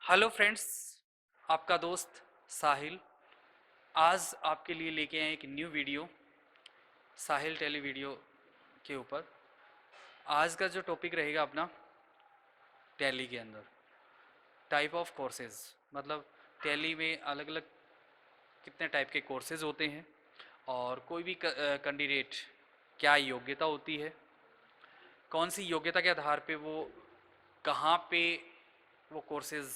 Hello friends, आपका दोस्त साहिल आज आपके लिए लेके आए एक न्यू वीडियो साहिल टेली वीडियो के ऊपर। आज का जो टॉपिक रहेगा अपना टैली के अंदर टाइप ऑफ कोर्सेज, मतलब टैली में अलग अलग कितने टाइप के कोर्सेज होते हैं और कोई भी कैंडिडेट क्या योग्यता होती है, कौन सी योग्यता के आधार पे वो कहाँ पे वो कोर्सेज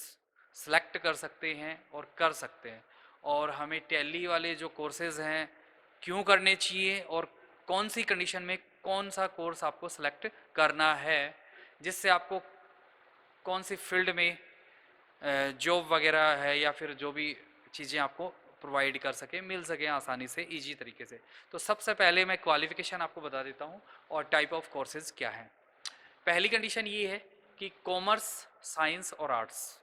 सेलेक्ट कर सकते हैं और कर सकते हैं, और हमें टैली वाले जो कोर्सेज हैं क्यों करने चाहिए और कौन सी कंडीशन में कौन सा कोर्स आपको सेलेक्ट करना है, जिससे आपको कौन सी फील्ड में जॉब वगैरह है या फिर जो भी चीज़ें आपको प्रोवाइड कर सके, मिल सके आसानी से, इजी तरीके से। तो सबसे पहले मैं क्वालिफिकेशन आपको बता देता हूँ और टाइप ऑफ कोर्सेज क्या हैं। पहली कंडीशन ये है कि कॉमर्स, साइंस और आर्ट्स,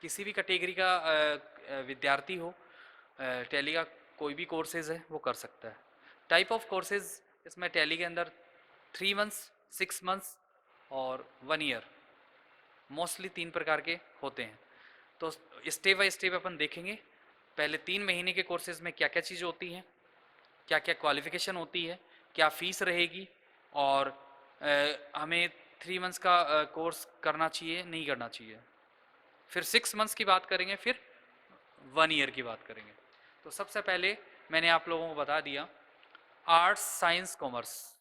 किसी भी कैटेगरी का विद्यार्थी हो, टैली का कोई भी कोर्सेज है वो कर सकता है। टाइप ऑफ कोर्सेज इसमें टैली के अंदर 3 मंथ्स, 6 मंथ्स और 1 ईयर, मोस्टली 3 प्रकार के होते हैं। तो स्टेप बाय स्टेप अपन देखेंगे। पहले 3 महीने के कोर्सेज में क्या क्या चीज़ होती हैं, क्या क्या क्वालिफिकेशन होती है, क्या फ़ीस रहेगी, और हमें 3 मंथ्स का कोर्स करना चाहिए नहीं करना चाहिए। फिर 6 मंथ्स की बात करेंगे, फिर 1 ईयर की बात करेंगे। तो सबसे पहले मैंने आप लोगों को बता दिया, आर्ट्स, साइंस, कॉमर्स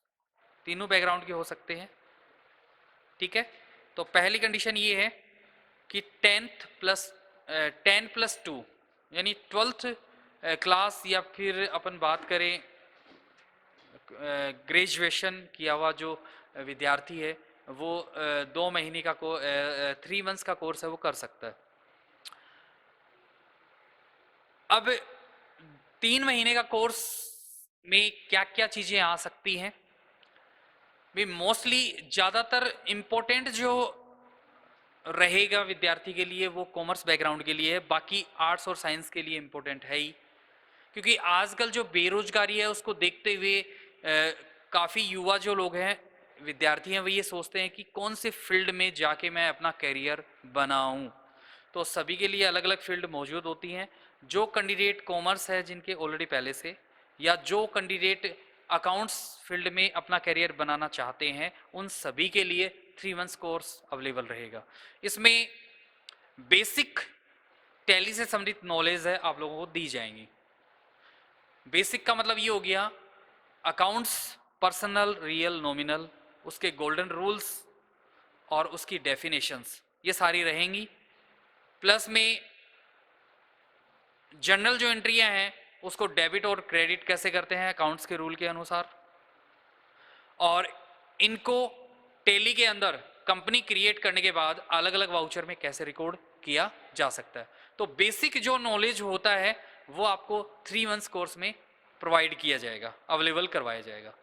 तीनों बैकग्राउंड के हो सकते हैं, ठीक है। तो पहली कंडीशन ये है कि 10+2 यानी 12th क्लास, या फिर अपन बात करें ग्रेजुएशन किया हुआ जो विद्यार्थी है वो 2 महीने का 3 मंथ्स का कोर्स है वो कर सकता है। अब 3 महीने का कोर्स में क्या क्या चीज़ें आ सकती हैं, भी मोस्टली ज़्यादातर इम्पोर्टेंट जो रहेगा विद्यार्थी के लिए वो कॉमर्स बैकग्राउंड के लिए है, बाकी आर्ट्स और साइंस के लिए इम्पोर्टेंट है ही, क्योंकि आजकल जो बेरोजगारी है उसको देखते हुए काफ़ी युवा जो लोग हैं, विद्यार्थी हैं, वो ये सोचते हैं कि कौन से फील्ड में जाके मैं अपना करियर बनाऊं। तो सभी के लिए अलग अलग फील्ड मौजूद होती हैं। जो कैंडिडेट कॉमर्स है जिनके ऑलरेडी पहले से, या जो कैंडिडेट अकाउंट्स फील्ड में अपना करियर बनाना चाहते हैं, उन सभी के लिए 3 मंथ्स कोर्स अवेलेबल रहेगा। इसमें बेसिक टैली से संबंधित नॉलेज है आप लोगों को दी जाएंगी। बेसिक का मतलब ये हो गया अकाउंट्स, पर्सनल, रियल, नॉमिनल, उसके गोल्डन रूल्स और उसकी डेफिनेशंस, ये सारी रहेंगी। प्लस में जनरल जो एंट्रियां हैं उसको डेबिट और क्रेडिट कैसे करते हैं अकाउंट्स के रूल के अनुसार, और इनको टैली के अंदर कंपनी क्रिएट करने के बाद अलग अलग वाउचर में कैसे रिकॉर्ड किया जा सकता है। तो बेसिक जो नॉलेज होता है वो आपको 3 मंथ्स कोर्स में प्रोवाइड किया जाएगा, अवेलेबल करवाया जाएगा।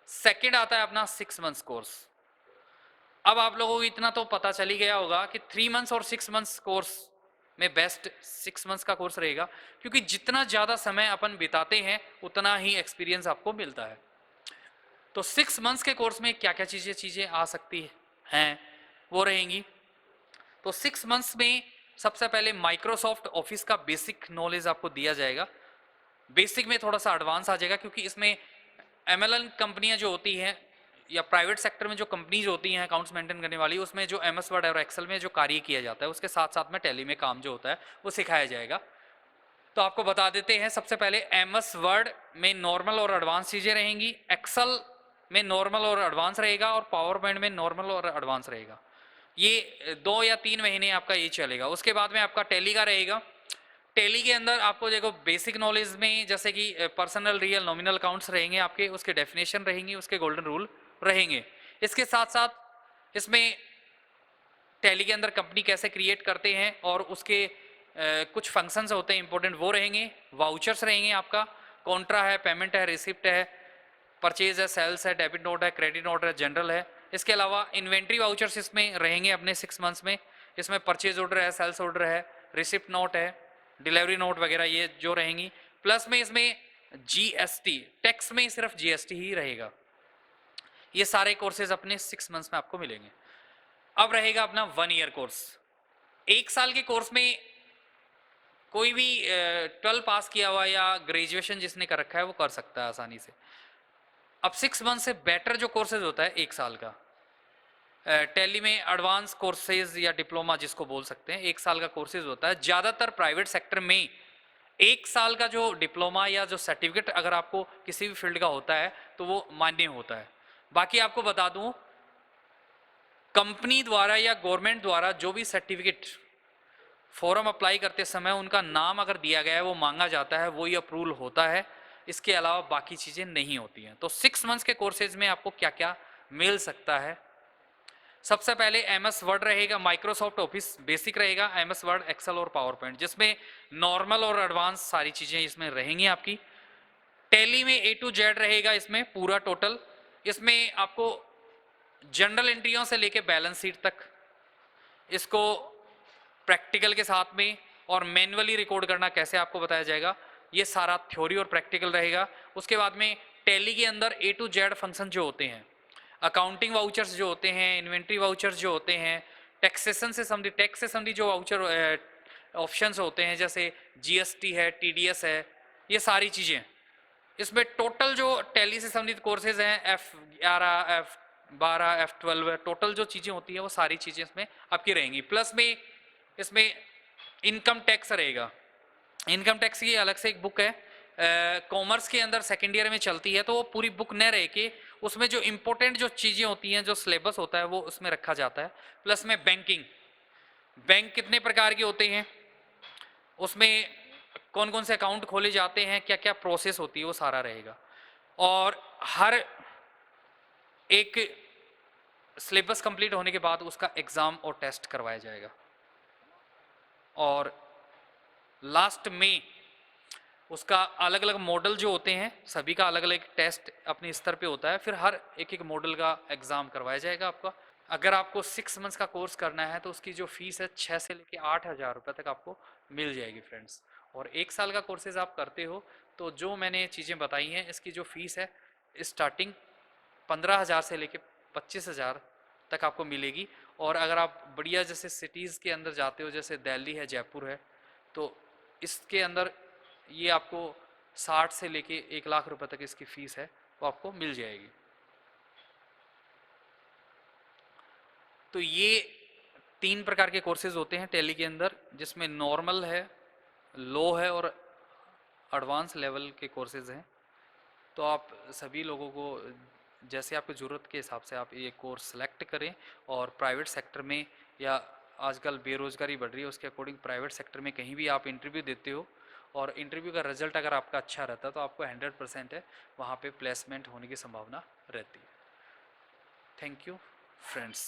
सेकंड आता है अपना 6 मंथ्स कोर्स। अब आप लोगों को इतना तो पता चल ही गया होगा कि 3 मंथ्स और 6 मंथ्स कोर्स में बेस्ट 6 मंथ्स का कोर्स रहेगा, क्योंकि जितना ज़्यादा समय अपन बिताते हैं उतना ही एक्सपीरियंस आपको मिलता है। तो 6 मंथ्स के कोर्स में क्या क्या चीज़ें आ सकती हैं वो रहेंगी। तो 6 मंथ्स में सबसे पहले माइक्रोसॉफ्ट ऑफिस का बेसिक नॉलेज आपको दिया जाएगा। बेसिक में थोड़ा सा एडवांस आ जाएगा, क्योंकि इसमें एमएलएन कंपनियां जो होती हैं या प्राइवेट सेक्टर में जो कंपनीज होती हैं अकाउंट्स मेंटेन करने वाली, उसमें जो एमएस वर्ड और एक्सेल में जो कार्य किया जाता है उसके साथ साथ में टैली में काम जो होता है वो सिखाया जाएगा। तो आपको बता देते हैं, सबसे पहले एमएस वर्ड में नॉर्मल और एडवांस चीज़ें रहेंगी, एक्सेल में नॉर्मल और एडवांस रहेगा, और पावर पॉइंट में नॉर्मल और एडवांस रहेगा। ये 2 या 3 महीने आपका ये चलेगा। उसके बाद में आपका टैली का रहेगा। टैली के अंदर आपको देखो बेसिक नॉलेज में जैसे कि पर्सनल, रियल, नॉमिनल अकाउंट्स रहेंगे आपके, उसके डेफिनेशन रहेंगी, उसके गोल्डन रूल रहेंगे। इसके साथ साथ इसमें टैली के अंदर कंपनी कैसे क्रिएट करते हैं और उसके कुछ फंक्शंस होते हैं इंपॉर्टेंट, वो रहेंगे। वाउचर्स रहेंगे आपका, कॉन्ट्रा है, पेमेंट है, रिसिप्ट है, परचेज है, सेल्स है, डेबिट नोट है, क्रेडिट नोट है, जनरल है। इसके अलावा इन्वेंट्री वाउचर्स इसमें रहेंगे अपने 6 मंथ्स में। इसमें परचेज ऑर्डर है, सेल्स ऑर्डर है, रिसिप्ट नोट है, डिलीवरी नोट वगैरह ये जो रहेंगी। प्लस में इसमें जीएसटी, टैक्स में सिर्फ जीएसटी ही रहेगा। ये सारे कोर्सेज अपने 6 मंथ्स में आपको मिलेंगे। अब रहेगा अपना 1 ईयर कोर्स। 1 साल के कोर्स में कोई भी 12 पास किया हुआ या ग्रेजुएशन जिसने कर रखा है वो कर सकता है आसानी से। अब 6 मंथ से बेटर जो कोर्सेज होता है 1 साल का, टैली में एडवांस कोर्सेज या डिप्लोमा जिसको बोल सकते हैं, 1 साल का कोर्सेज होता है। ज़्यादातर प्राइवेट सेक्टर में 1 साल का जो डिप्लोमा या जो सर्टिफिकेट अगर आपको किसी भी फील्ड का होता है तो वो मान्य होता है। बाकी आपको बता दूं, कंपनी द्वारा या गवर्नमेंट द्वारा जो भी सर्टिफिकेट फॉर्म अप्लाई करते समय उनका नाम अगर दिया गया है वो मांगा जाता है, वो ही अप्रूवल होता है। इसके अलावा बाकी चीज़ें नहीं होती हैं। तो 6 मंथ्स के कोर्सेज में आपको क्या क्या मिल सकता है? सबसे पहले MS वर्ड रहेगा, माइक्रोसॉफ्ट ऑफिस बेसिक रहेगा, MS वर्ड, एक्सेल और पावर पॉइंट, जिसमें नॉर्मल और एडवांस सारी चीज़ें इसमें रहेंगी आपकी। टैली में A to Z रहेगा इसमें पूरा टोटल। इसमें आपको जनरल एंट्रियों से लेके बैलेंस शीट तक इसको प्रैक्टिकल के साथ में और मैन्युअली रिकॉर्ड करना कैसे आपको बताया जाएगा। ये सारा थ्योरी और प्रैक्टिकल रहेगा। उसके बाद में टैली के अंदर A to Z फंक्शन जो होते हैं, अकाउंटिंग वाउचर्स जो होते हैं, इन्वेंट्री वाउचर्स जो होते हैं, टैक्सेशन से संबंधित, टैक्स से संबंधित जो वाउचर ऑप्शंस होते हैं जैसे GST है, TDS है, ये सारी चीज़ें इसमें टोटल जो टैली से संबंधित कोर्सेज हैं F11, F12, F12 टोटल जो चीज़ें होती हैं वो सारी चीज़ें इसमें आपकी रहेंगी। प्लस में इसमें इनकम टैक्स रहेगा। इनकम टैक्स की अलग से एक बुक है, कॉमर्स के अंदर सेकेंड ईयर में चलती है, तो वो पूरी बुक न रह के उसमें जो इंपॉर्टेंट जो चीज़ें होती हैं, जो सिलेबस होता है वो उसमें रखा जाता है। प्लस में बैंकिंग, बैंक कितने प्रकार के होते हैं, उसमें कौन कौन से अकाउंट खोले जाते हैं, क्या क्या प्रोसेस होती है, वो सारा रहेगा। और हर एक सिलेबस कंप्लीट होने के बाद उसका एग्ज़ाम और टेस्ट करवाया जाएगा। और लास्ट में उसका अलग अलग मॉडल जो होते हैं, सभी का अलग अलग टेस्ट अपने स्तर पे होता है, फिर हर एक एक मॉडल का एग्ज़ाम करवाया जाएगा आपका। अगर आपको 6 मंथ्स का कोर्स करना है तो उसकी जो फीस है 6 से लेके 8,000 रुपये तक आपको मिल जाएगी फ्रेंड्स। और 1 साल का कोर्सेज आप करते हो तो जो मैंने चीज़ें बताई हैं इसकी जो फीस है स्टार्टिंग 15,000 से लेके 25,000 तक आपको मिलेगी। और अगर आप बढ़िया जैसे सिटीज़ के अंदर जाते हो, जैसे दिल्ली है, जयपुर है, तो इसके अंदर ये आपको 60 से लेके 1 लाख रुपए तक इसकी फ़ीस है वो आपको मिल जाएगी। तो ये 3 प्रकार के कोर्सेज होते हैं टैली के अंदर, जिसमें नॉर्मल है, लो है और एडवांस लेवल के कोर्सेज हैं। तो आप सभी लोगों को जैसे आपकी ज़रूरत के हिसाब से आप ये कोर्स सेलेक्ट करें। और प्राइवेट सेक्टर में या आजकल बेरोज़गारी बढ़ रही है उसके अकॉर्डिंग प्राइवेट सेक्टर में कहीं भी आप इंटरव्यू देते हो और इंटरव्यू का रिजल्ट अगर आपका अच्छा रहता है तो आपको 100% है वहाँ पे प्लेसमेंट होने की संभावना रहती है। Thank you friends.